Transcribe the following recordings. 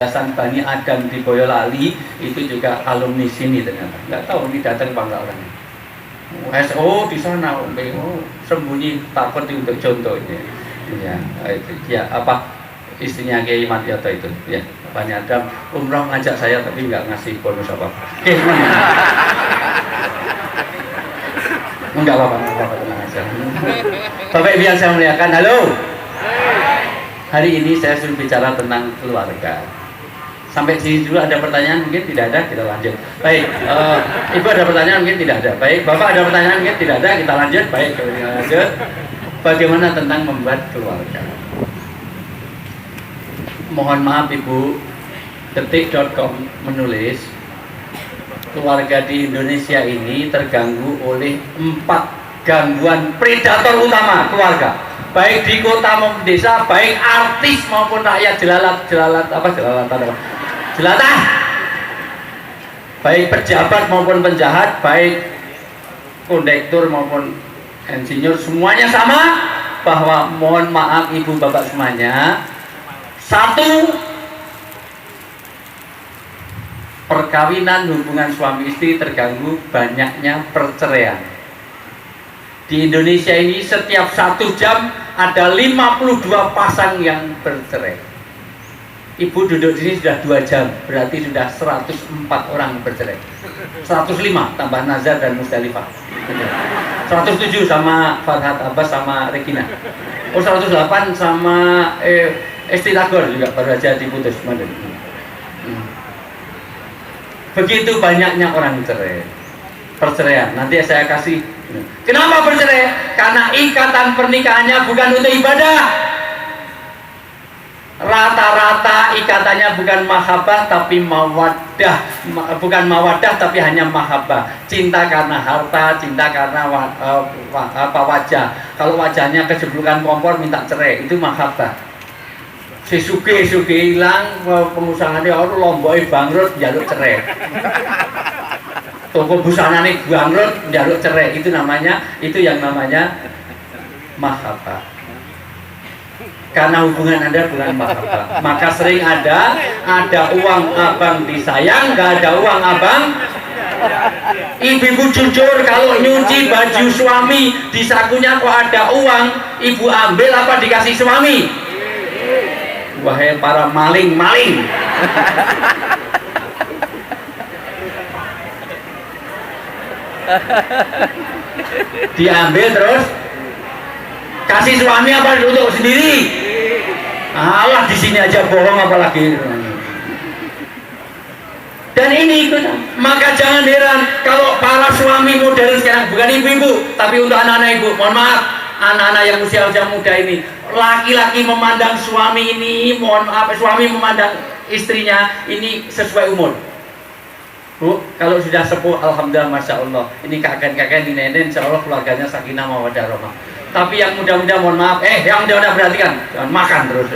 Yayasan Bani Adam di Boyolali itu juga alumni sini ternyata. Nggak tahu ini datang apa enggak orangnya. SO di sana, sembunyi takut untuk contohnya. Ya, itu ya apa istrinya Kiai Matiyoto itu ya. Bani Adam umroh ngajak saya tapi nggak ngasih bonus apa. Enggak apa-apa, tenang aja. Bapak Ibu yang saya muliakan, halo. Hari ini saya sudah bicara tentang keluarga. Sampai sini dulu ada pertanyaan, mungkin tidak ada, kita lanjut. Baik, Ibu ada pertanyaan, mungkin tidak ada. Baik, Bapak ada pertanyaan, mungkin tidak ada, kita lanjut. Baik, kita lanjut. Bagaimana tentang membuat keluarga? Mohon maaf Ibu, detik.com menulis keluarga di Indonesia ini terganggu oleh 4 gangguan predator utama keluarga, baik di kota maupun desa, baik artis maupun rakyat jelatah, baik pejabat maupun penjahat, baik kondektur maupun insinyur, semuanya sama bahwa mohon maaf ibu bapak semuanya, satu, perkawinan hubungan suami istri terganggu banyaknya perceraian. Di Indonesia ini setiap 1 jam ada 52 pasang yang bercerai. Ibu duduk di sini sudah 2 jam, berarti sudah 104 orang bercerai. 105 tambah Nazar dan Musdalifah. 107 sama Farhat Abbas sama Regina. 108 sama Esti Tagor juga baru aja diputus. Begitu banyaknya orang cerai, perceraian. Nanti saya kasih. Kenapa bercerai? Karena ikatan pernikahannya bukan untuk ibadah. Rata-rata ikatannya bukan mahabbah tapi mawaddah, bukan mawaddah tapi hanya mahabbah. Cinta karena harta, cinta karena wajah. Kalau wajahnya kejeblukan kompor minta cerai, itu mahabbah. Si suge hilang, pengusahanya orang Lomboknya bangkrut, jaluk cerai. Toko busananya bangkrut, jaluk cerai. Itu yang namanya mahabbah. Karena hubungan Anda bukan mahabbah, maka sering ada uang abang disayang, nggak ada uang abang. Ibu jujur, kalau nyuci baju suami di sakunya kok ada uang, ibu ambil apa dikasih suami? Wahai para maling-maling. Diambil terus kasih suami apa untuk sendiri? Alah, di sini aja bohong apalagi. Dan ini ikut, maka jangan heran kalau para suami modern sekarang, bukan ibu-ibu tapi untuk anak-anak ibu, mohon maaf, anak-anak yang usia muda ini, laki-laki memandang suami ini, mohon maaf, suami memandang istrinya ini sesuai umur. Bu, kalau sudah sepuh, alhamdulillah, masya Allah, ini kakek-kakek, ini nenek, insya Allah keluarganya sakinah mawaddah rahmah. Tapi yang muda-muda, mohon maaf, yang muda-muda perhatikan, jangan makan terus.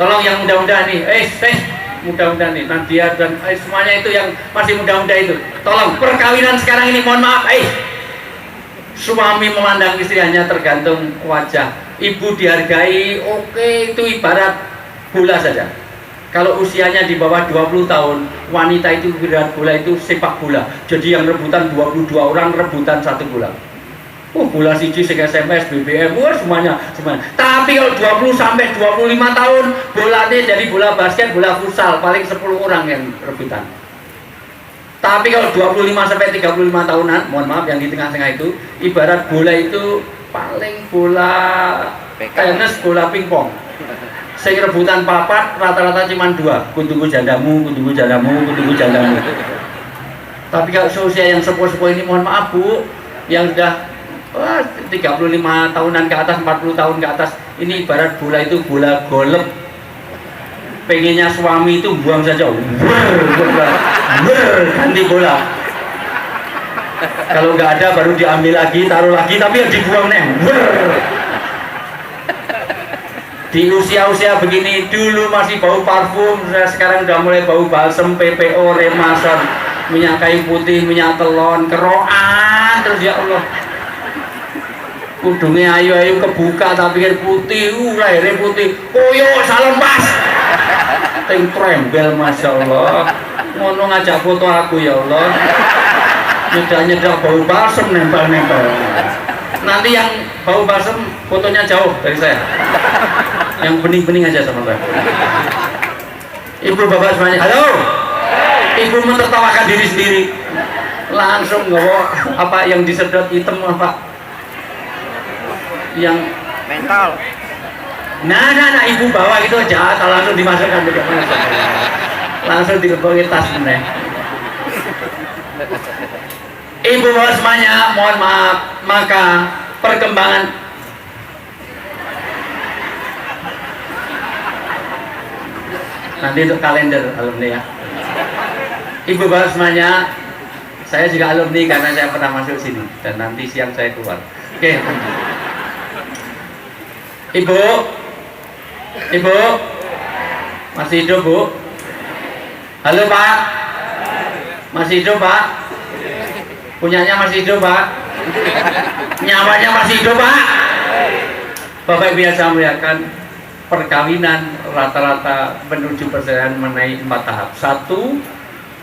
Tolong yang muda-muda nih, muda-muda nih, Nadia dan semuanya itu yang masih muda-muda itu, tolong perkawinan sekarang ini, mohon maaf, suami memandang istri hanya tergantung wajah. Ibu dihargai, oke, itu ibarat bola saja. Kalau usianya di bawah 20 tahun, wanita itu ibarat bola, itu sepak bola. Jadi yang rebutan 22 orang, rebutan 1 bola. Bola siji sing SMS, BBM, semuanya. Tapi kalau 20 sampai 25 tahun, bolanya jadi bola basket, bola futsal, paling 10 orang yang rebutan. Tapi kalau 25 sampai 35 tahunan, mohon maaf yang di tengah-tengah itu, ibarat bola itu paling bola tenis, bola pingpong. Sing rebutan papat rata-rata cuma 2, kutuku jandamu. Tapi kalau seusia yang sepuh-sepuh ini, mohon maaf Bu, yang sudah 35 tahunan ke atas, 40 tahun ke atas, ini ibarat bola itu bola golep. Pengennya suami itu buang saja, ganti bola. Kalau nggak ada baru diambil lagi, taruh lagi, tapi yang dibuang nih. Di usia-usia begini, dulu masih bau parfum, sekarang udah mulai bau balsem, PPO, Remason, minyak kayu putih, minyak telon, keroan, terus ya Allah. Kudungnya ayu-ayu kebuka tapi putih, lahirnya putih, koyo salon pas. kating trembel, Masya Allah. Ngono ngajak foto aku, ya Allah. Nyedak-nyedak bau balsem nempel-nempel. Nanti yang bau balsem fotonya jauh dari saya. Yang bening-bening aja sama saya. Ibu bapak semuanya, halo. Ibu menertawakan diri sendiri. Langsung ngewo apa yang disedot hitam apa? Yang mental. Nah, ibu bawa itu aja, langsung dimasukkan ke mana? Langsung dikepungin tas meneh. Ibu bapak semuanya, mohon maaf, maka perkembangan nanti untuk kalender alumni ya. Ibu bapak semuanya, saya juga alumni karena saya pernah masuk sini dan nanti siang saya keluar. Oke. Ibu, masih hidup, Bu? Halo, Pak. Masih hidup, Pak? Punyanya masih hidup, Pak? Nyawanya masih hidup, Pak? Bapak biasa melihatkan perkawinan rata-rata menuju perceraian menaik 4 tahap. 1,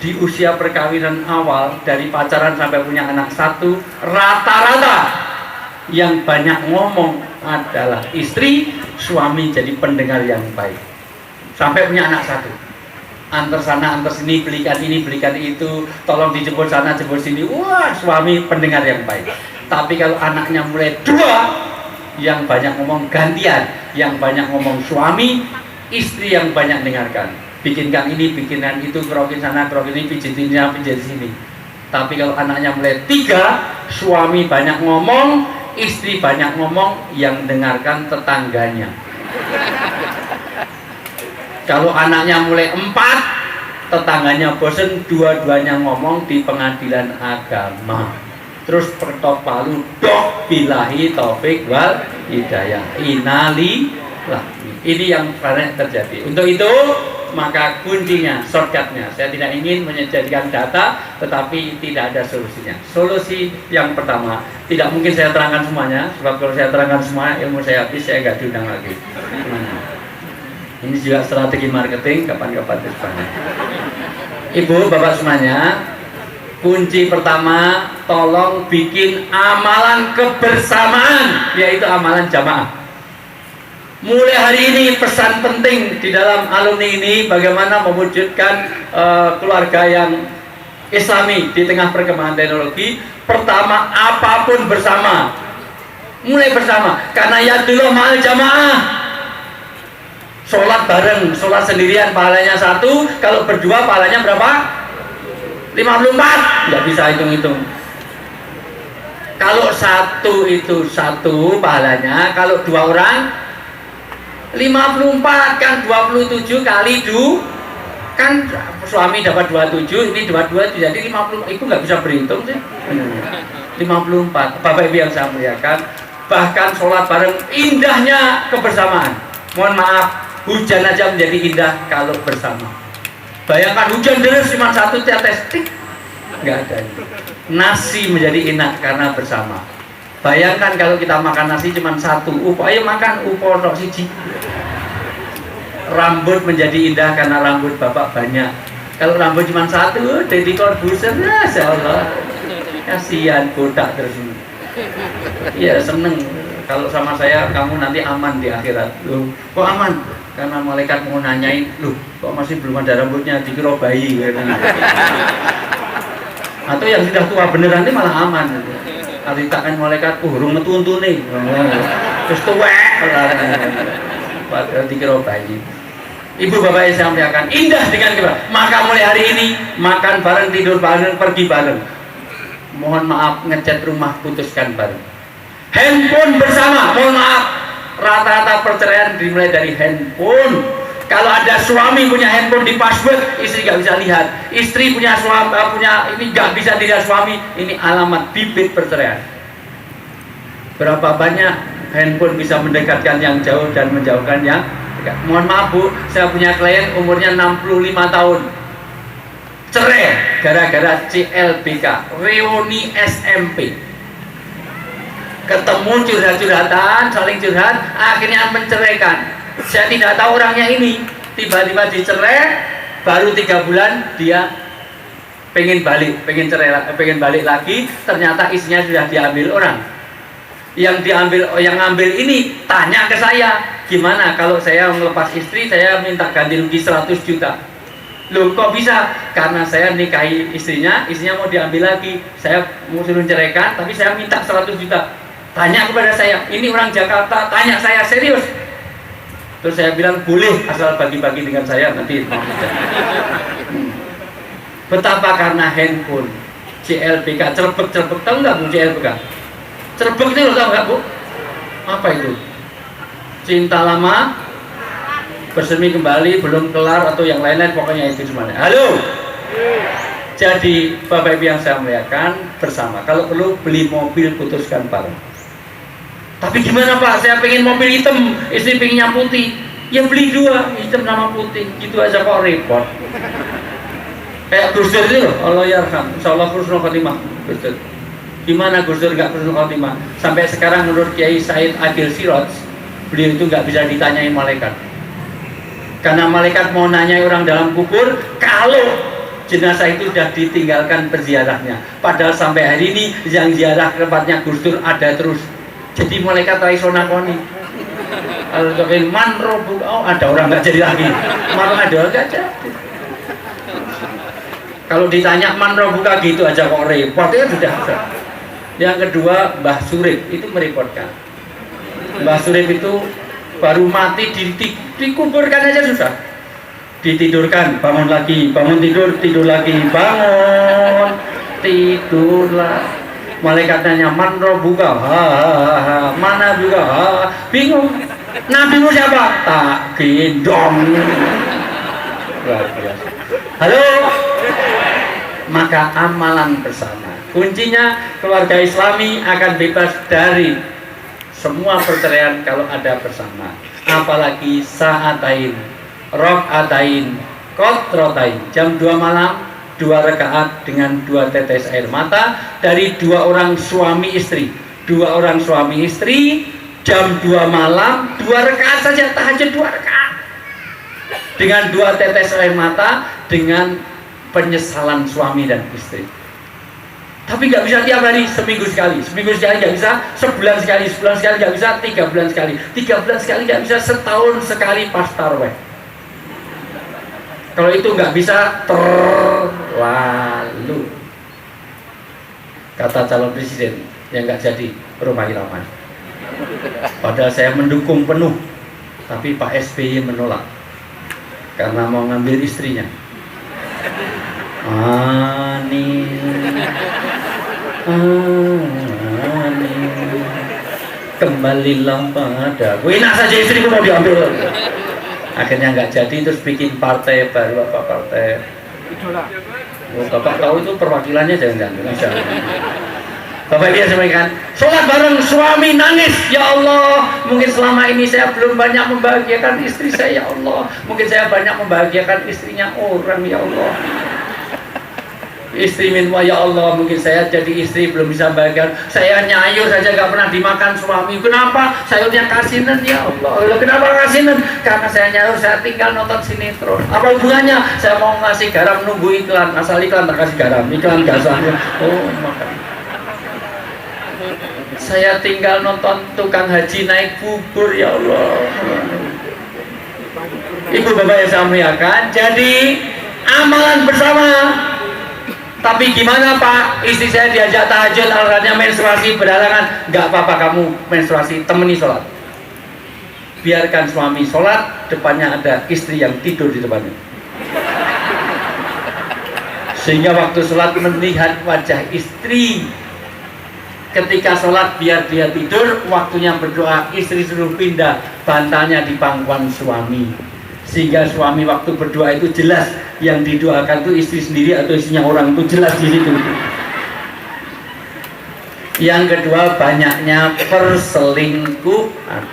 di usia perkawinan awal dari pacaran sampai punya anak 1, rata-rata yang banyak ngomong adalah istri, suami jadi pendengar yang baik sampai punya anak 1. Antar sana antar sini, belikan ini belikan itu, tolong dijemput sana jemput sini, wah suami pendengar yang baik. Tapi kalau anaknya mulai 2, yang banyak ngomong gantian, yang banyak ngomong suami, istri yang banyak dengarkan, bikinkan ini bikinkan itu, kerokin sana kerokin ini, pijitin sini. Tapi kalau anaknya mulai 3, suami banyak ngomong, istri banyak ngomong, yang dengarkan tetangganya. Kalau anaknya mulai 4, tetangganya bosen, dua-duanya ngomong di pengadilan agama. Terus pertok palu, dok bilahi taufik wal hidayah. Innalillah. Ini yang banyak terjadi. Untuk itu maka kuncinya, shortcutnya, saya tidak ingin menjadikan data, tetapi tidak ada solusinya. Solusi yang pertama, tidak mungkin saya terangkan semuanya, sebab kalau saya terangkan semua ilmu saya habis, saya nggak diundang lagi. Ini juga strategi marketing, kapan-kapan depannya. Ibu, bapak semuanya, kunci pertama, tolong bikin amalan kebersamaan, yaitu amalan jamaah. Mulai hari ini pesan penting di dalam alumni ini, bagaimana mewujudkan keluarga yang islami di tengah perkembangan teknologi. Pertama, apapun bersama, mulai bersama, karena yadullah ma'al jamaah. Sholat bareng, sholat sendirian pahalanya 1, kalau berdua pahalanya berapa? 54, nggak bisa hitung-hitung. Kalau 1 itu 1 pahalanya, kalau 2 orang 54, kan 27 kali 2, kan suami dapat 27, ini 22 jadi 50. Ibu nggak bisa berhitung sih. 54. Bapak Ibu yang saya muliakan, bahkan sholat bareng, indahnya kebersamaan. Mohon maaf, hujan aja menjadi indah kalau bersama. Bayangkan hujan deras cuma 1 tetes, nggak ada. Nasi menjadi enak karena bersama. Bayangkan kalau kita makan nasi cuma 1, ayo makan tok siji. Rambut menjadi indah karena rambut bapak banyak. Kalau rambut cuma 1, jadi korbuser, ya Allah, kasihan botak terus. Iya seneng kalau sama saya, kamu nanti aman di akhirat. Loh, kok aman? Karena malaikat mau nanyain, loh kok masih belum ada rambutnya, dikira bayi. Atau yang sudah tua beneran ini malah aman. Alitakan malaikat, urung metu nih, terus tuwek, padahal dikira bayi. Ibu bapak yang saya muliakan, indah dengan kita. Maka mulai hari ini makan bareng, tidur bareng, pergi bareng. Mohon maaf, ngecat rumah putuskan bareng. Handphone bersama, mohon maaf, rata-rata perceraian dimulai dari handphone. Kalau ada suami punya handphone di password, istri nggak bisa lihat. Istri punya suami, ini nggak bisa dilihat suami. Ini alamat bibit perceraian. Berapa banyak handphone bisa mendekatkan yang jauh dan menjauhkan yang dekat. Mohon maaf Bu, saya punya klien umurnya 65 tahun. Cerai gara-gara CLBK, reuni SMP. Ketemu curhat-curhatan, saling curhat, akhirnya menceraikan. Saya tidak tahu orangnya ini, tiba-tiba dicerai, baru 3 bulan dia pengen balik lagi, ternyata istrinya sudah diambil orang. Yang ngambil ini tanya ke saya, gimana kalau saya melepas istri, saya minta ganti rugi 100 juta. Loh kok bisa? Karena saya nikahi istrinya mau diambil lagi, saya mau suruh ceraikan, tapi saya minta 100 juta. Tanya kepada saya, ini orang Jakarta, tanya saya serius. Terus saya bilang boleh, asal bagi-bagi dengan saya nanti. Betapa karena handphone CLBK, cerbek, tahu nggak Bu CLBK? Cerbek itu loh, tahu nggak Bu? Apa itu? Cinta lama, bersemi kembali, belum kelar, atau yang lain-lain, pokoknya itu semuanya. Halo? Jadi Bapak Ibu yang saya muliakan, bersama, kalau perlu beli mobil, putuskan bareng. Tapi gimana Pak, saya pengen mobil hitam, istri pengennya putih. Ya beli 2, hitam sama putih, gitu aja kok repot. Kayak Gus Dur itu loh, Allah yarham, insyaallah husnul khotimah. Gus Dur. Gimana Gus Dur nggak husnul khotimah? Sampai sekarang menurut Kiai Said Agil Siraj, beliau itu nggak bisa ditanyain malaikat. Karena malaikat mau nanyai orang dalam kubur, kalau jenazah itu sudah ditinggalkan peziarahnya. Padahal sampai hari ini yang ziarah ke tempatnya Gus Dur ada terus. Jadi malaikat raiso nakoni. Man robu, oh ada orang nggak jadi lagi. Malah ada nggak jadi. Kalau ditanya man robuka gitu aja kok repot, ya sudah. Yang kedua Mbah Surip, itu merepotkan. Mbah Surip itu baru mati dikuburkan aja susah. Ditidurkan, bangun lagi, bangun tidur lagi, bangun tidur lagi. Malaikat tanya man robuka, mana juga, bingung. Nabimu siapa? Tak gendong. Halo. Maka amalan bersama. Kuncinya keluarga Islami akan bebas dari semua perceraian kalau ada bersama. Apalagi sa'atain, rok'atain, kotrotain, jam 2 malam, 2 rakaat dengan 2 tetes air mata dari 2 orang suami istri. 2 orang suami istri, jam 2 malam, 2 rakaat saja, tahajud 2 rakaat. Dengan 2 tetes air mata, dengan penyesalan suami dan istri. Tapi nggak bisa tiap hari, seminggu sekali nggak bisa, sebulan sekali nggak bisa, 3 bulan sekali, 3 bulan sekali nggak bisa, setahun sekali pas tarawih. Kalau itu nggak bisa, terlalu. Kata calon presiden yang nggak jadi, rumah irama. Padahal saya mendukung penuh, tapi Pak SBY menolak karena mau ngambil istrinya. Kembalilah pada enak saja istriku mau diambil. Akhirnya nggak jadi, terus bikin partai baru. Apa partai Bapak tahu itu perwakilannya, jangan-jangan. Bapak dia sampaikan, sholat bareng suami nangis, ya Allah, mungkin selama ini saya belum banyak membahagiakan istri saya, ya Allah, mungkin saya banyak membahagiakan istrinya orang, ya Allah. Istri minwa, ya Allah, mungkin saya jadi istri belum bisa bahagia, saya nyayur saja gak pernah dimakan suami. Kenapa? Sayurnya kasinan, ya Allah. Kenapa kasinan? Karena saya nyayur, saya tinggal nonton sinetron. Apa hubungannya? Saya mau ngasih garam, nunggu iklan, asal iklan tak kasih garam, iklan gak sah. Oh, makan. Saya tinggal nonton tukang haji naik bubur, ya Allah. Ibu bapak yang saya muliakan, jadi amalan bersama. Tapi gimana Pak, istri saya diajak tahajud, alasannya menstruasi berhalangan. Gak apa-apa kamu menstruasi, temani sholat. Biarkan suami sholat, depannya ada istri yang tidur di depannya. Sehingga waktu sholat melihat wajah istri. Ketika sholat biar dia tidur, waktunya berdoa, istri suruh pindah bantalnya di pangkuan suami. Sehingga suami waktu berdoa itu jelas yang didoakan itu istri sendiri atau istrinya orang, itu jelas di situ. Yang kedua, banyaknya perselingkuhan.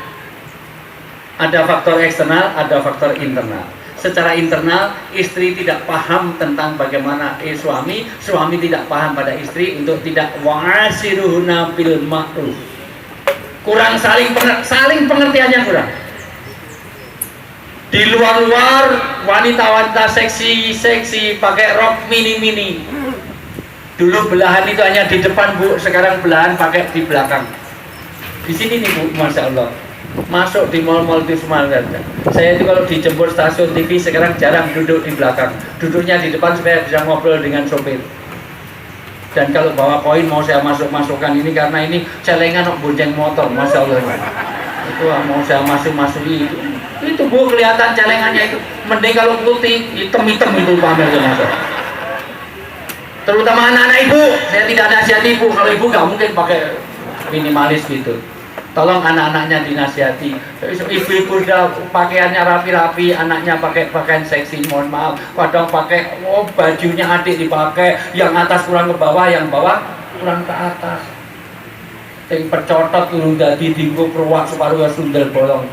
Ada faktor eksternal, ada faktor internal. Secara internal, istri tidak paham tentang bagaimana suami tidak paham pada istri untuk tidak wasiruhuna bil ma'ruf. Kurang saling pengertiannya kurang. Di luar-luar wanita-wanita seksi pakai rok mini. Dulu belahan itu hanya di depan Bu, sekarang belahan pakai di belakang. Di sini nih Bu, masya Allah. Masuk di mal-mal itu semua. Saya itu kalau dijemput stasiun TV sekarang jarang duduk di belakang, duduknya di depan supaya bisa ngobrol dengan sopir. Dan kalau bawa koin mau saya masukkan ini karena ini celengan bonceng motor, masya Allah. Itu mau saya masuki itu Bu, kelihatan celengannya itu. Mending kalau putih, hitam-hitam itu pamer masuk. Terutama anak-anak ibu, saya tidak nasihati ibu. Kalau ibu nggak mungkin pakai minimalis gitu. Tolong anak-anaknya dinasihati. Ibu-ibu udah pakaiannya rapi-rapi, anaknya pakai pakaian seksi, mohon maaf. Kadang pakai, bajunya adik dipakai, yang atas kurang ke bawah, yang bawah kurang ke atas. Yang percotot turun dadi dinggo peruak separuh sundel bolong.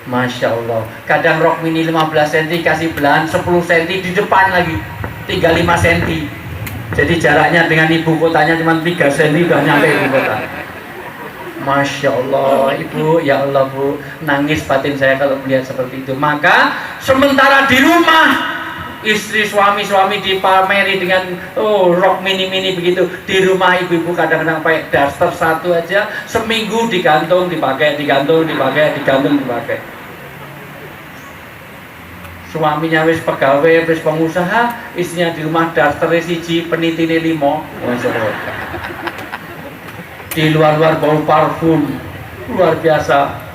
Masya Allah. Kadang rok mini 15 cm kasih belahan 10 cm di depan lagi, tinggal 5 cm. Jadi jaraknya dengan ibu kotanya cuma 3 cm udah nyampe ibu kota. Masya Allah, Ibu, ya Allah Bu, nangis batin saya kalau melihat seperti itu. Maka sementara di rumah istri suami dipameri dengan rok mini begitu, di rumah ibu-ibu kadang-kadang pakai daster satu aja, seminggu digantung dipakai. Suaminya wis pegawai, wis pengusaha, istrinya di rumah dasternya siji, penitine 5. Masya Allah. Di luar bau parfum luar biasa.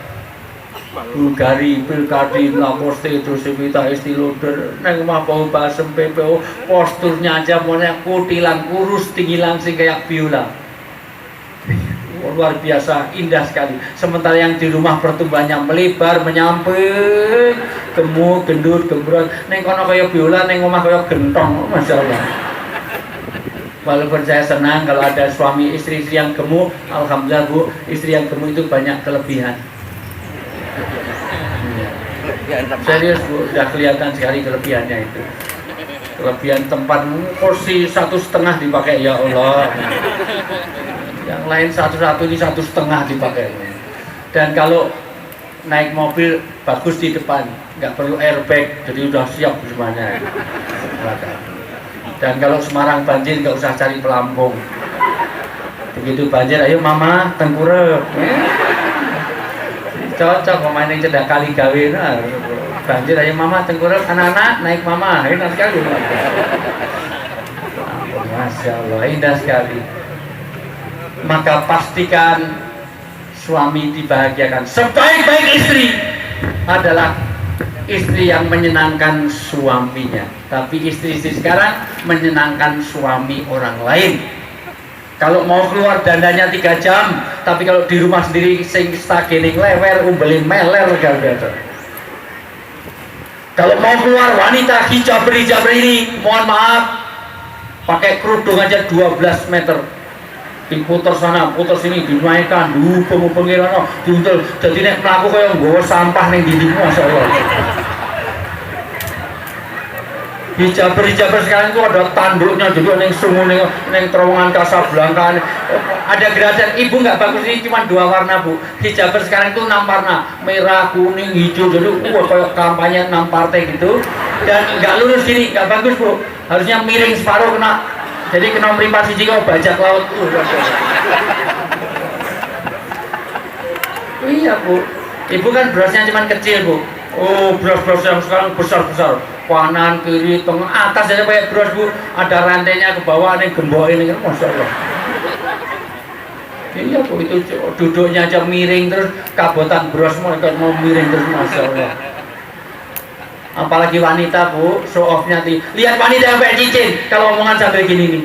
Bulgari, Pilkadi, Lacoste, Dosevita, Estee Lauder, neng mah bau basem PPO, posturnya aja monya kutilan, kurus, tinggi langsing kayak biola. Luar biasa, indah sekali. Sementara yang di rumah pertumbuhannya melebar, menyamping, gemuk, gendut, gembrot. Neng kono kayak biola, neng omah kayak gentong, masya Allah. Walaupun saya senang kalau ada suami istri yang gemuk, alhamdulillah Bu, istri yang gemuk itu banyak kelebihan. Serius Bu, sudah kelihatan sekali kelebihannya itu. Kelebihan tempat kursi 1,5 dipakai, ya Allah. Yang lain satu-satu, ini 1,5 dipakai. Dan kalau naik mobil bagus di depan, nggak perlu airbag, jadi udah siap semuanya. Dan kalau Semarang banjir nggak usah cari pelampung. Begitu banjir, ayo mama tengkurep. Cocok pemain yang cedak kali gawe. Nah, banjir ayo mama tengkurep, anak-anak naik mama. Enak sekali. Masya Allah, indah sekali. Maka pastikan suami dibahagiakan. Sebaik-baik istri adalah istri yang menyenangkan suaminya. Tapi istri-istri sekarang menyenangkan suami orang lain. Kalau mau keluar dandanya 3 jam, tapi kalau di rumah sendiri sing stagening lewer, umbelin meler gak betul. Kalau mau keluar wanita hijab ini, mohon maaf, pakai kerudung aja 12 meter. Diputer sana, puter sini, dinaikkan, diupeng-upeng kirana, diuntel. Jadi nek mlaku kaya nggawa sampah ning dinding, masya Allah. Hijaber sekarang itu ada tanduknya juga neng sungu neng terowongan Casablanca. Ada gradasi. Ibu nggak bagus, ini cuma 2 warna Bu. Hijaber sekarang itu 6 warna, merah, kuning, hijau. Jadi kayak kampanye 6 partai gitu. Dan nggak lurus gini, nggak bagus Bu. Harusnya miring separuh kena. Jadi kena meripat siji kau bajak laut. Iya Bu. Ibu kan brosnya cuma kecil Bu. Oh, bros yang sekarang besar-besar, kanan, kiri, tengah, atas aja kayak bros Bu, ada rantainya ke bawah, nih gembok ini kan, masya Allah. Iya Bu, itu duduknya aja miring terus, kabotan bros mereka mau miring terus, masya Allah. Apalagi wanita Bu, show off-nya lihat wanita yang pakai cincin, kalau omongan sampai gini nih,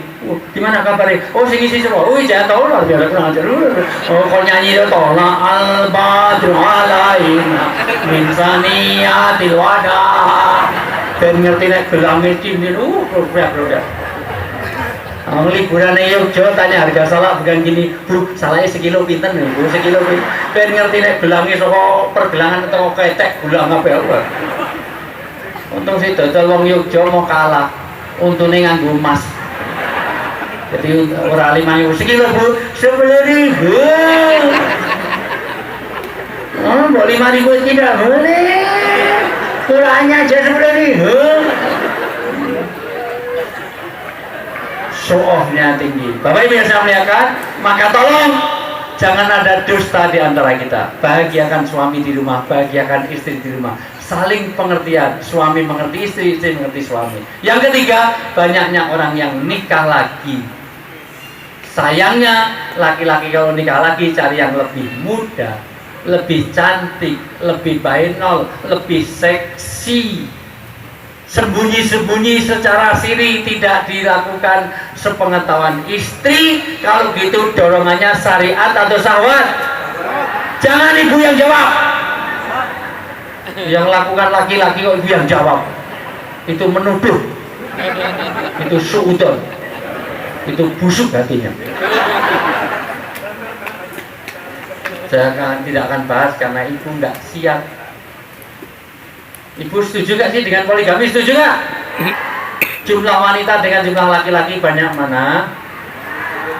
gimana kabarnya? Oh sini semua, jatuh luar biasa kurang ajar. Oh kalau nyanyi itu tolak al-badru alaina min saniyatil wada. Ben ngerti nek gelange cincin, produk. Liburan ning Yogyakarta tanya harga salak bukan gini, Bu, salaknya sekilo pinten nih, Bu, sekilo pinten. Ben ngerti nek gelange saka pergelangan atau ketek gulang apa ya. Untung sih dodol wong Yogya mau kalah, untune nganggo emas. Jadi ora 5.000 sekilo Bu, 10.000. Oh, mbok 5.000 tidak boleh. Kurangnya aja seperti ini. Show off-nya tinggi. Bapak Ibu yang saya muliakan, maka tolong jangan ada dusta di antara kita. Bahagiakan suami di rumah, bahagiakan istri di rumah. Saling pengertian, suami mengerti istri, istri mengerti suami. Yang ketiga, banyaknya orang yang nikah lagi. Sayangnya, laki-laki kalau nikah lagi cari yang lebih muda, lebih cantik, lebih bainol, lebih seksi. Sembunyi-sembunyi secara siri, tidak dilakukan sepengetahuan istri. Kalau gitu dorongannya syariat atau syahwat? Jangan ibu yang jawab. Yang lakukan laki-laki kok ibu yang jawab. Itu menuduh. Itu suudon. Itu busuk hatinya. Saya tidak akan bahas karena ibu nggak siap. Ibu setuju gak sih dengan poligami? Setuju gak? Jumlah wanita dengan jumlah laki-laki banyak mana?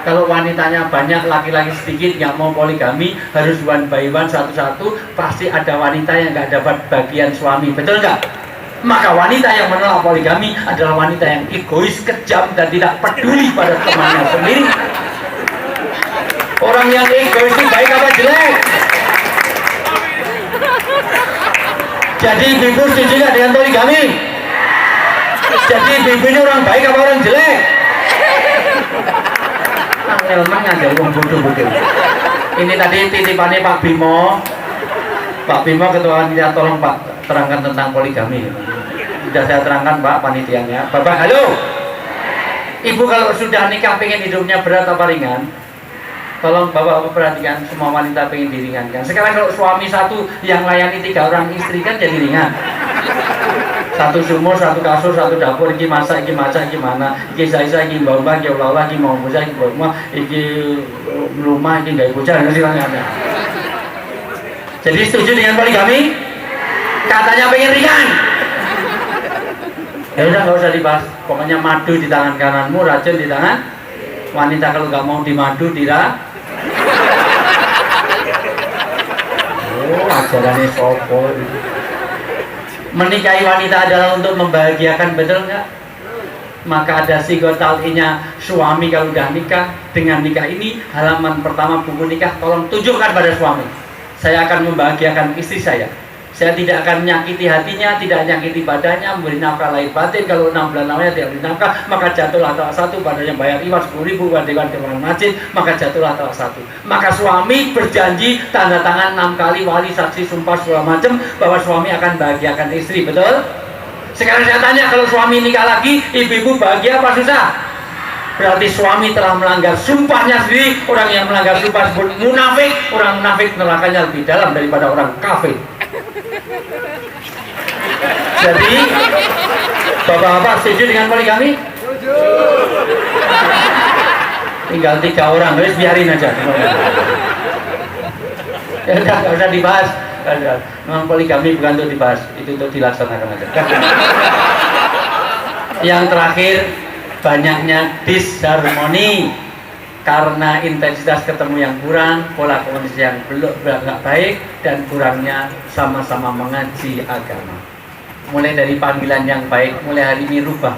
Kalau wanitanya banyak, laki-laki sedikit, nggak mau poligami, harus one by one, satu-satu, pasti ada wanita yang nggak dapat bagian suami. Betul nggak? Maka wanita yang menolak poligami adalah wanita yang egois, kejam, dan tidak peduli pada temannya sendiri. Orang yang egois itu baik apa jelek? Jadi ibu setuju gak dengan poligami? Jadi ibu ini orang baik apa orang jelek? Angel ada orang bodoh-bodoh. Ini tadi titipannya Pak Bimo. Pak Bimo ketua panitia, tolong Pak terangkan tentang poligami. Sudah saya terangkan Pak panitianya. Bapak, halo. Ibu kalau sudah nikah pengen hidupnya berat apa ringan? Tolong Bapak perhatikan, semua wanita pengen diringankan. Sekarang kalau suami satu yang layani 3 orang istri kan jadi ringan. Satu sumur, satu kasur, satu dapur, iki masak, iki masak, gimana? Iki saya, iki mbak, iki ulah, iki mau bocah, iki rumah, iki rumah, iki nggak bocah, nggak sih ada. Jadi setuju dengan poligami? Katanya pengen ringan. Ya udah nggak usah dibahas. Pokoknya madu di tangan kananmu, racun di tangan. Wanita kalau nggak mau dimadu tidak. Oh, ajarannya sopo. Menikahi wanita adalah untuk membahagiakan, betul nggak? Maka ada sigotal'inya suami kalau udah nikah. Dengan nikah ini, halaman pertama buku nikah, tolong tunjukkan pada suami. Saya akan membahagiakan istri saya. Saya tidak akan menyakiti hatinya, tidak menyakiti badannya, memberi nafkah lahir batin. Kalau 6 bulan lamanya tidak beri nafkah, maka jatuhlah talak 1. Badannya bayar iwan 10.000 buat dewan masjid, maka jatuhlah talak 1. Maka suami berjanji tanda tangan 6 kali wali, saksi, sumpah segala macam bahwa suami akan bahagiakan istri, betul? Sekarang saya tanya, kalau suami nikah lagi, ibu-ibu bahagia apa susah? Berarti suami telah melanggar sumpahnya sendiri. Orang yang melanggar sumpah disebut munafik. Orang munafik nerakanya lebih dalam daripada orang kafir. Jadi bapak-bapak setuju dengan poligami? Setuju. Tinggal 3 orang, harus biarin aja. Ya udah, nggak usah dibahas. Memang poligami bukan untuk dibahas, itu untuk dilaksanakan aja. Yang terakhir, banyaknya disharmoni karena intensitas ketemu yang kurang, pola komunikasi yang belum baik, dan kurangnya sama-sama mengaji agama. Mulai dari panggilan yang baik, mulai hari ini rubah.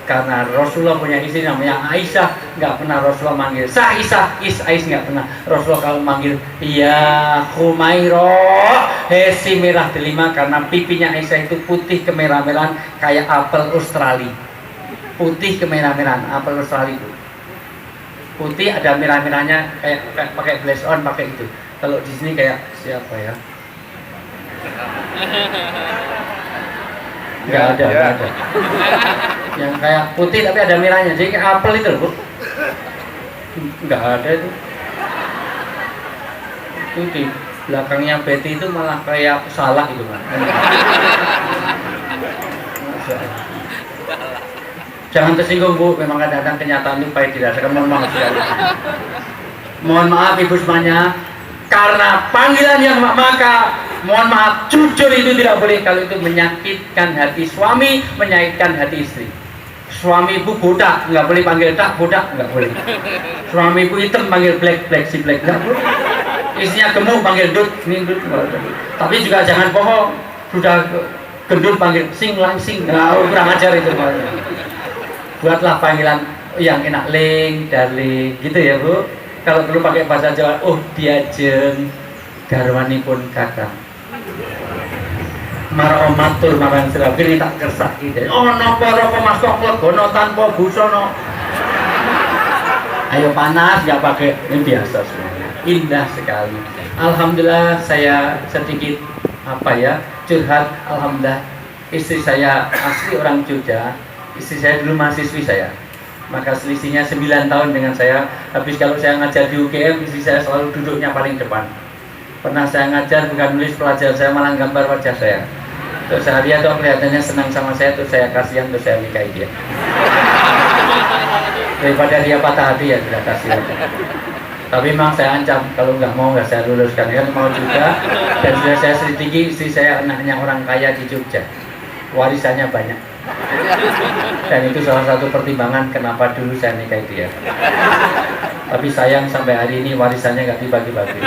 Karena Rasulullah punya istri namanya Aisyah, nggak pernah Rasulullah manggil Aisyah, nggak pernah. Rasulullah kalau manggil ya Humairah, hesi merah delima, karena pipinya Aisyah itu putih kemerah-merahan kayak apel Australia. Putih kemerah-merahan apel Australia itu. Putih ada merah-merahnya, kayak pakai glaze on, pakai itu. Kalau di sini kayak siapa ya? Nggak ada. Yang kayak putih tapi ada merahnya, jadi kayak apel itu loh, Bu. Nggak ada itu. Itu di belakangnya Betty itu malah kayak salah itu kan. Jangan tersinggung, Bu, memang kadang-kadang kenyataan itu baik dirasakan. Mohon maaf sekali. Mohon maaf Ibu semuanya, karena panggilan yang maka mohon maaf, jujur itu tidak boleh kalau itu menyakitkan hati suami, menyakitkan hati istri. Suami Ibu botak, nggak boleh panggil tak botak, nggak boleh. Suami Ibu hitam panggil black si black, nggak boleh. Istrinya gemuk panggil Dut, ini Dut. Tapi juga jangan bohong, sudah gendut panggil sing langsing. Nah, kurang ajar itu. Buatlah panggilan yang enak, ling, darling, gitu ya Bu. Kalau perlu pakai bahasa Jawa, oh diajeng garwanipun kakang. Maromatur marang sirabi tak kersak gitu. Oh nopo roko mas kok legono tanpa busana. Ayo panas nggak pakai, ini biasa semuanya. Indah sekali. Alhamdulillah saya sedikit curhat. Alhamdulillah istri saya asli orang Jogja. Istri saya dulu mahasiswi saya. Maka selisihnya 9 tahun dengan saya. Habis kalau saya ngajar di UGM, istri saya selalu duduknya paling depan. Pernah saya ngajar bukan nulis, pelajar saya malah gambar wajah saya. Terus saya lihat kelihatannya senang sama saya, terus saya kasihan, terus saya nikahi dia. Daripada dia patah hati ya sudah kasihan. Tapi memang saya ancam, kalau nggak mau nggak saya luluskan. Kan mau juga. Dan sudah saya selidiki, istri saya anaknya orang kaya di Jogja, warisannya banyak. Dan itu salah satu pertimbangan kenapa dulu saya nikahi dia. Tapi sayang sampai hari ini warisannya nggak dibagi-bagi.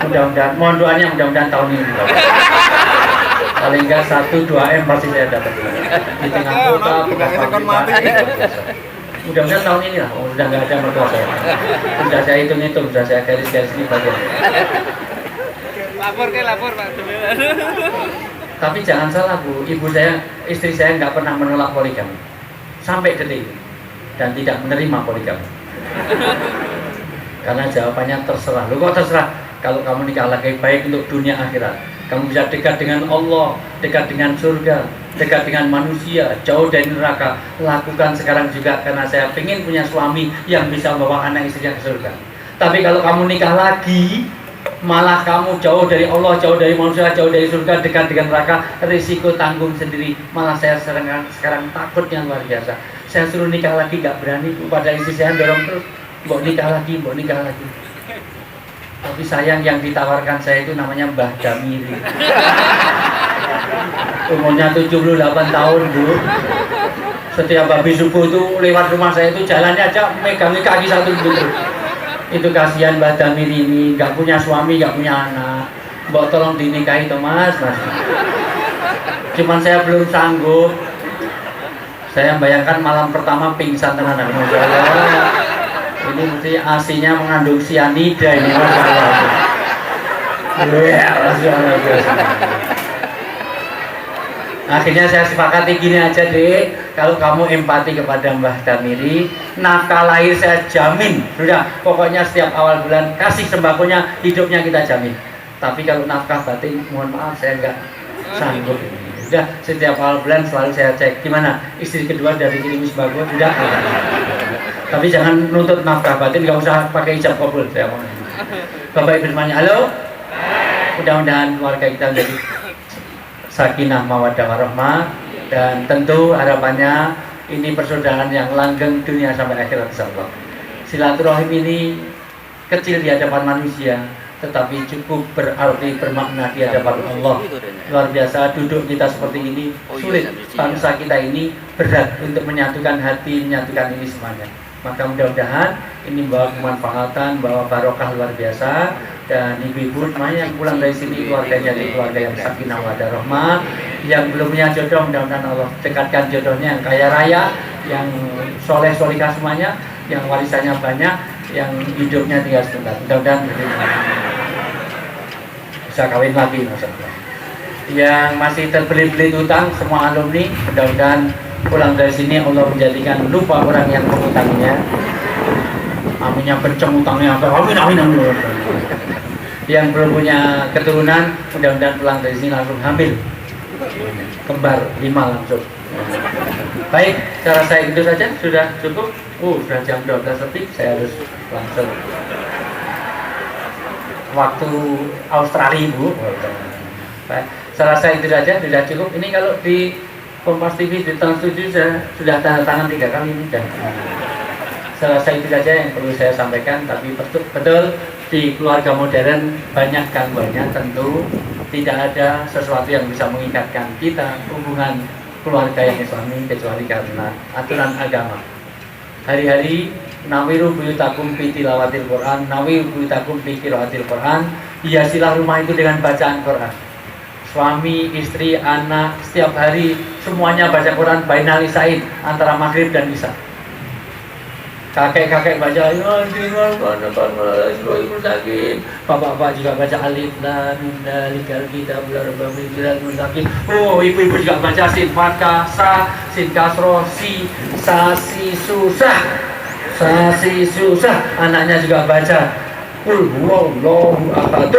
Mudah-mudahan, mohon doanya mudah-mudahan tahun ini paling nggak 1-2 M pasti saya dapat di tengah kota bekas pabrik. Mudah-mudahan tahun ini lah, sudah nggak ada mertua saya. Sudah saya hitung-hitung, sudah saya garis-garis ini bagian. Lapor Pak. Tapi jangan salah Bu, istri saya nggak pernah menolak poligami sampai detik ini dan tidak menerima poligami. Karena jawabannya terserah. Lu kok terserah? Kalau kamu nikah lagi baik untuk dunia akhirat, kamu bisa dekat dengan Allah, dekat dengan surga, dekat dengan manusia, jauh dari neraka. Lakukan sekarang juga, karena saya ingin punya suami yang bisa membawa anak istrinya ke surga. Tapi kalau kamu nikah lagi, malah kamu jauh dari Allah, jauh dari manusia, jauh dari surga, dekat dengan neraka, risiko tanggung sendiri. Malah saya sekarang takutnya luar biasa. Saya suruh nikah lagi gak berani, pada istri saya dorong terus, mau nikah lagi. Tapi sayang yang ditawarkan saya itu namanya Mbah Damiri. Umurnya 78 tahun Bu. Setiap habis subuh itu lewat rumah saya itu jalannya aja megangi kaki satu gitu. Itu kasihan Mbah Damiri ini, nggak punya suami, nggak punya anak. Mbok tolong dinikahi toh mas. Cuman saya belum sanggup. Saya bayangkan malam pertama pingsan tenan. Ini mesti asinya mengandung sianida ini masalah. Akhirnya saya sepakati gini aja deh, kalau kamu empati kepada Mbah Damiri, nafkah lahir saya jamin. Sudah, pokoknya setiap awal bulan kasih sembakonya, hidupnya kita jamin. Tapi kalau nafkah batin, mohon maaf saya nggak sanggup. Sudah, setiap awal bulan selalu saya cek gimana istri kedua dari kirim sembako, sudah. Tapi jangan nuntut nafkah batin, nggak usah pakai ijab kabul saya mau. Bapak Ibu semuanya, halo. Mudah-mudahan keluarga kita menjadi sakinah mawaddah warahmah, dan tentu harapannya ini persaudaraan yang langgeng dunia sampai akhirat insyaallah. Silaturahim ini kecil di hadapan manusia, tetapi cukup berarti bermakna di hadapan Allah. Luar biasa, duduk kita seperti ini sulit. Bangsa kita ini berat untuk menyatukan hati, menyatukan ini semuanya. Maka mudah-mudahan ini membawa kemanfaatan, membawa barokah luar biasa. Dan ibu-ibu semuanya yang pulang dari sini keluarganya jadi keluarga yang sakinah mawaddah rahmah. Yang belum punya jodoh, mudah-mudahan Allah dekatkan jodohnya yang kaya raya, yang soleh-solihah semuanya, yang warisannya banyak, yang hidupnya tinggal sebentar. Mudah-mudahan bisa kawin lagi maksudnya. Yang masih terbelit-belit utang, semua alumni, mudah-mudahan pulang dari sini Allah menjadikan lupa orang yang mengutanginya. Aminnya kenceng utangnya, amin. Yang belum punya keturunan, mudah-mudahan pulang dari sini langsung hamil, kembar 5 langsung. Baik, cara saya itu saja sudah cukup. Sudah jam 12 lebih, saya harus langsung waktu Australia Bu. Baik, saya rasa itu saja sudah cukup. Ini kalau di Kompas TV di Trans 7 sudah tanda tangan 3 kali ini dan saya rasa itu saja yang perlu saya sampaikan. Tapi betul di keluarga modern banyak gangguannya, tentu tidak ada sesuatu yang bisa mengikatkan kita hubungan keluarga yang Islami kecuali karena aturan agama. hari-hari nawiru buyutakum fi tilawatil Quran, nawiru buyutakum fi qiraatil Quran. Hiasilah rumah itu dengan bacaan Quran. Suami, istri, anak setiap hari semuanya baca Quran bainal isain, antara maghrib dan isya. Kakek-kakek baca bapak-bapak juga baca alif lam mim dalikal kitab la raiba fihi. Oh, ibu-ibu juga baca sin fathah sa, sin kasroh si, sa si susah. Anaknya juga baca qul huwallahu ahad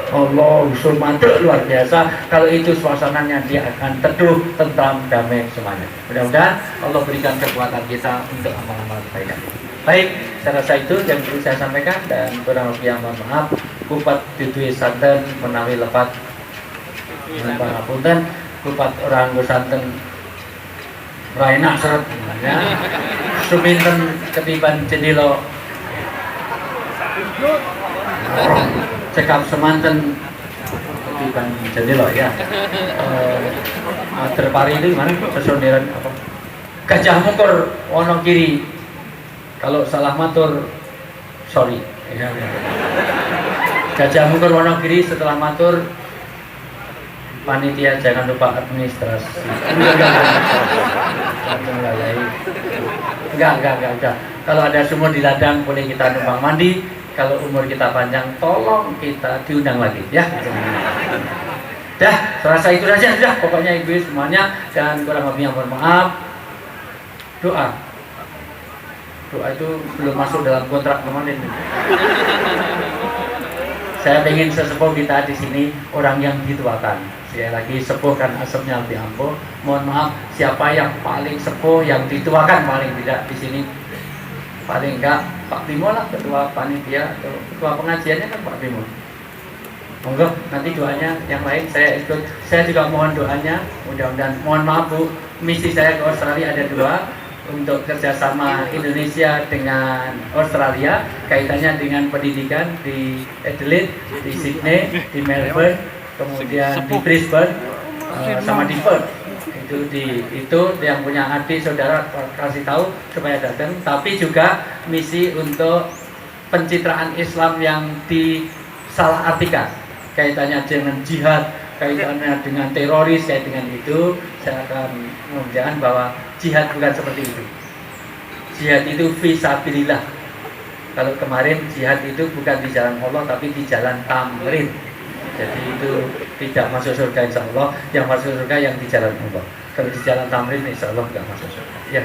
Allahu samad. Luar biasa. Kalau itu suasananya dia akan teduh, tentram, damai semuanya. Mudah-mudahan Allah berikan kekuatan kita untuk amal-amal kebaikan. Baik, saya rasa itu yang perlu saya sampaikan, dan kurang lebih mohon maaf. Kupat Duduhe santen menawi lepat pangapunten, kupat orang santen raina seret ya. Suminten ketiban cendilo cekap semanten ketiban cendilo ya. Terpari itu gimana? Sesonderan apa? Gajah Mungkur ono kiri. Kalau salah matur, sorry. Gajah Mungkur Wonogiri setelah matur, panitia jangan lupa administrasi. Enggak. Kalau ada sumur di ladang boleh kita numpang mandi. Kalau umur kita panjang, tolong kita diundang lagi, ya. Dah, serasa itu saja sudah. Pokoknya ibu semuanya, dan kurang lebihnya mohon maaf. Doa itu belum masuk dalam kontrak kemarin. Saya ingin sesepuh kita di sini orang yang dituakan. Sekali lagi, sepuh kan asapnya lebih ampuh. Mohon maaf, siapa yang paling sepuh, yang dituakan paling tidak di sini? Paling enggak Pak Bimo lah, ketua panitia atau ketua pengajiannya kan Pak Bimo. Monggo, nanti doanya yang lain saya ikut. Saya juga mohon doanya. Mudah-mudahan, mohon maaf Bu, misi saya ke Australia ada 2. Untuk kerjasama Indonesia dengan Australia, kaitannya dengan pendidikan di Adelaide, di Sydney, di Melbourne, kemudian di Brisbane, sama di Perth. Itu yang punya adik saudara kasih tahu supaya datang. Tapi juga misi untuk pencitraan Islam yang disalahartikan, kaitannya dengan jihad, kaitannya dengan teroris, kait dengan itu. Saya akan menunjukkan bahwa jihad bukan seperti itu. Jihad itu fisabilillah. Kalau kemarin jihad itu bukan di jalan Allah, tapi di jalan tamrin. Jadi itu tidak masuk surga insya Allah. Yang masuk surga yang di jalan Allah. Kalau di jalan tamrin insya Allah tidak masuk surga. Ya,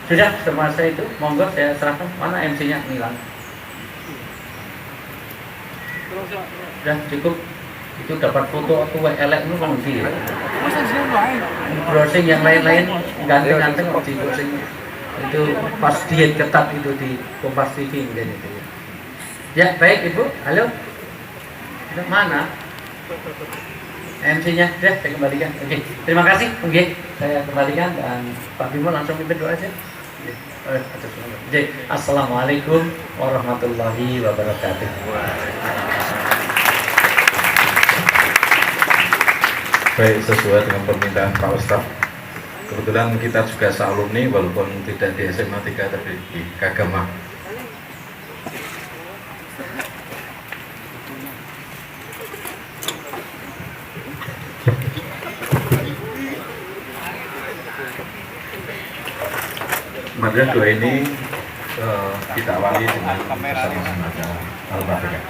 sudah semasa itu. Monggo saya serahkan. Mana MC-nya? Hilang. Sudah cukup. Itu dapat foto aku elek itu kan di browsing yang lain-lain ganteng-ganteng kok di browsing itu pas diet ketat itu di Kompas TV gitu ya. Baik Ibu, halo mana MC-nya? Sudah saya kembalikan. Oke, terima kasih. Oke, saya kembalikan, dan Pak Bimo langsung pimpin doa aja. Assalamualaikum warahmatullahi wabarakatuh. Baik, sesuai dengan permintaan Pak Ustaz, kebetulan kita juga sealumni walaupun tidak di SMA 3 tapi di Kagama. Maka doa ini kita awali dengan bersama-sama Al-Fatihah.